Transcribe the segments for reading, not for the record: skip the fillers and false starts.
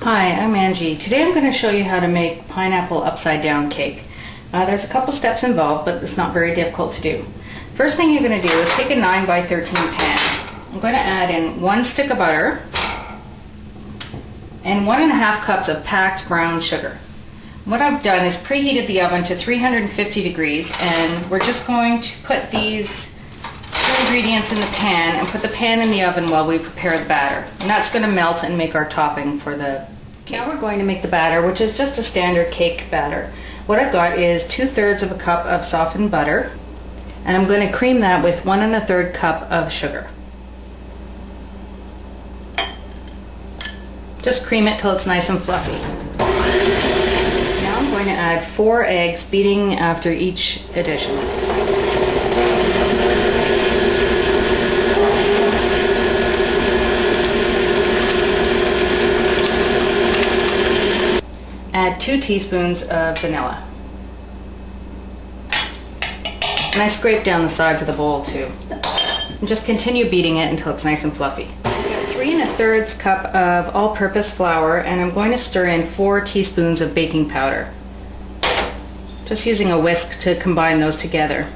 Hi, I'm Angie. Today I'm going to show you how to make pineapple upside down cake. There's a couple steps involved, but it's not very difficult to do. First thing you're going to do is take a 9 by 13 pan. I'm going to add in 1 stick of butter and 1.5 cups of packed brown sugar. What I've done is preheated the oven to 350 degrees, and we're just going to put these ingredients in the pan and put the pan in the oven while we prepare the batter. And that's going to melt and make our topping for the cake. Now we're going to make the batter, which is just a standard cake batter. What I've got is 2/3 of a cup of softened butter, and I'm going to cream that with 1 1/3 cup of sugar. Just cream it till it's nice and fluffy. Now I'm going to add 4 eggs, beating after each addition. Add 2 teaspoons of vanilla. And I scrape down the sides of the bowl too. And just continue beating it until it's nice and fluffy. I've got 3 1/3 cup of all-purpose flour, and I'm going to stir in 4 teaspoons of baking powder. Just using a whisk to combine those together.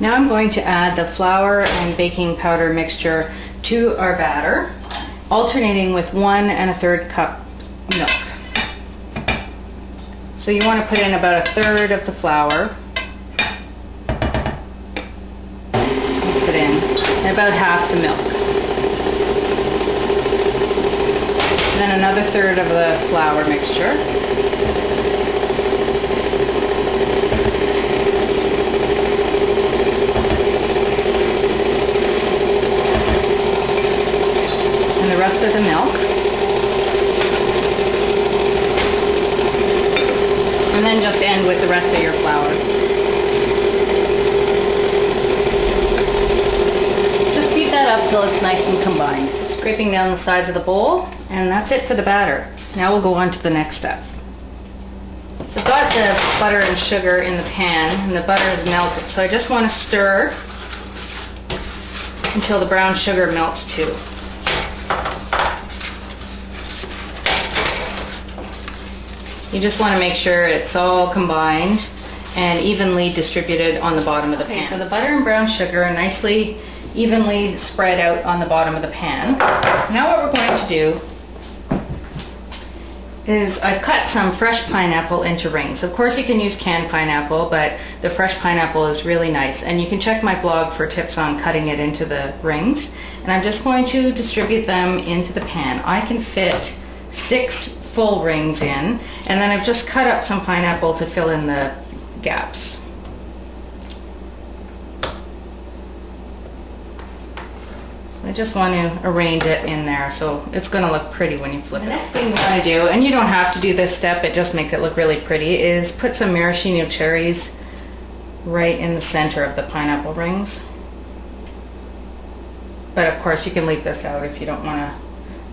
Now I'm going to add the flour and baking powder mixture to our batter, alternating with 1 1/3 cup milk. So you want to put in about 1/3 of the flour, mix it in, and about half the milk. And then another 1/3 of the flour mixture. And the rest of the milk. And then just end with the rest of your flour. Just beat that up till it's nice and combined. Scraping down the sides of the bowl, and that's it for the batter. Now we'll go on to the next step. So I've got the butter and sugar in the pan, and the butter is melted. So I just want to stir until the brown sugar melts too. You just want to make sure it's all combined and evenly distributed on the bottom of the pan. So the butter and brown sugar are nicely evenly spread out on the bottom of the pan. Now what we're going to do is I've cut some fresh pineapple into rings. Of course you can use canned pineapple, but the fresh pineapple is really nice. And you can check my blog for tips on cutting it into the rings. And I'm just going to distribute them into the pan. I can fit 6 full rings in, and then I've just cut up some pineapple to fill in the gaps. I just want to arrange it in there so it's going to look pretty when you flip it. The next thing you want to do, and you don't have to do this step, it just makes it look really pretty, is put some maraschino cherries right in the center of the pineapple rings. But of course you can leave this out if you don't want to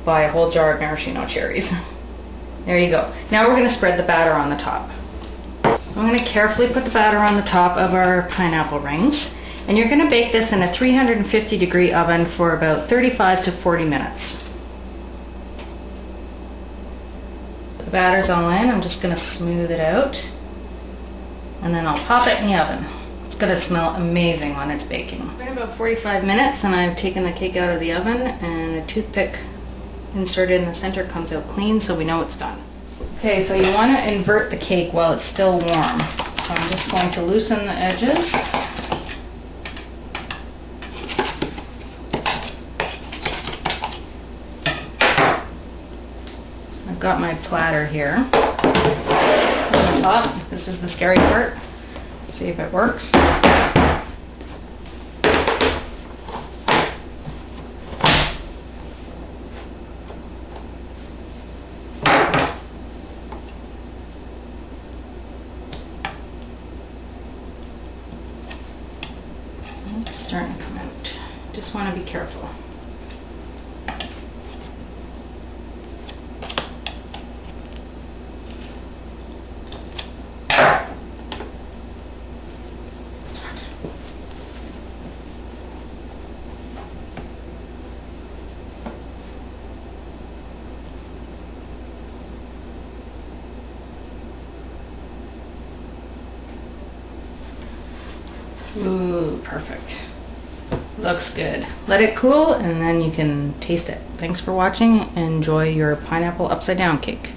buy a whole jar of maraschino cherries. There you go. Now we're going to spread the batter on the top. So I'm going to carefully put the batter on the top of our pineapple rings, and you're going to bake this in a 350 degree oven for about 35 to 40 minutes. The batter's all in. I'm just going to smooth it out, and then I'll pop it in the oven. It's going to smell amazing when it's baking. It's been about 45 minutes, and I've taken the cake out of the oven, and a toothpick inserted in the center comes out clean, so we know it's done. Okay, so you want to invert the cake while it's still warm. So I'm just going to loosen the edges. I've got my platter here. On top, this is the scary part. See if it works. It's starting to come out. Just want to be careful. Ooh, perfect. Looks good. Let it cool and then you can taste it. Thanks for watching. Enjoy your pineapple upside down cake.